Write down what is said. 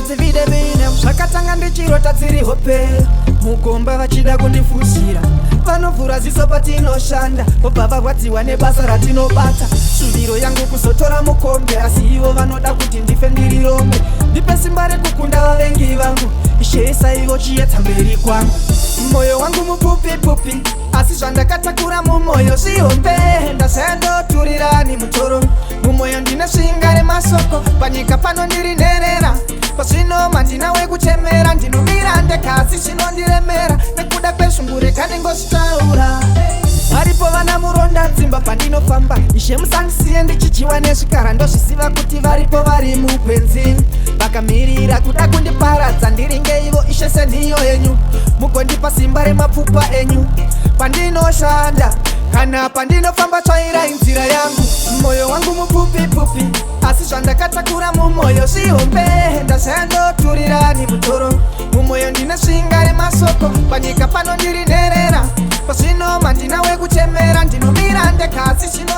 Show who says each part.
Speaker 1: ndizivide vine zvakatanga ndichirota dziri hope mukomba vachida kundifusira vanovhura ziso patinoshanda vobva varwadziwa nebasa ratinobata shuviro yangu kuzotora mukombe asi ivo vanoda kuti ndife ndiri rombe ndipe simba rekukunda vavengi vangu ishesa ivo chiedza mberi kwangu moyo wangu mupupipupi asi zvandakatakura mumwoyo zvihombe ndasandoturirani mutoro mumwoyo ndine svinga remasoko panyika pano ndiri nherera pazvino mandina wekuchemera ndinomira ndekasi zvinondiremera nekuda kwezvungureka ndingozvitaura varipo vana muronda dzimba pandinofamba ishe musandisiye ndichichiwa nezvikara ndozvisiva kuti varipo vari mukwenzi vakamirira kuda kundiparadza ndiringe ivo ishe senhiyo yenyu mugondipa simba remapfupa enyu pandinoshanda kana pandinofamba tsvairai nzira yangu moyo wangu mupupipupi asi zvandakatakura mumwoyo zvihombe ndasandoturirani mutoro mumwoyo ndine svinga remasoko panyika pano ndiri nherera pazvino mandina wekuchemera ndinomira ndekasi zvino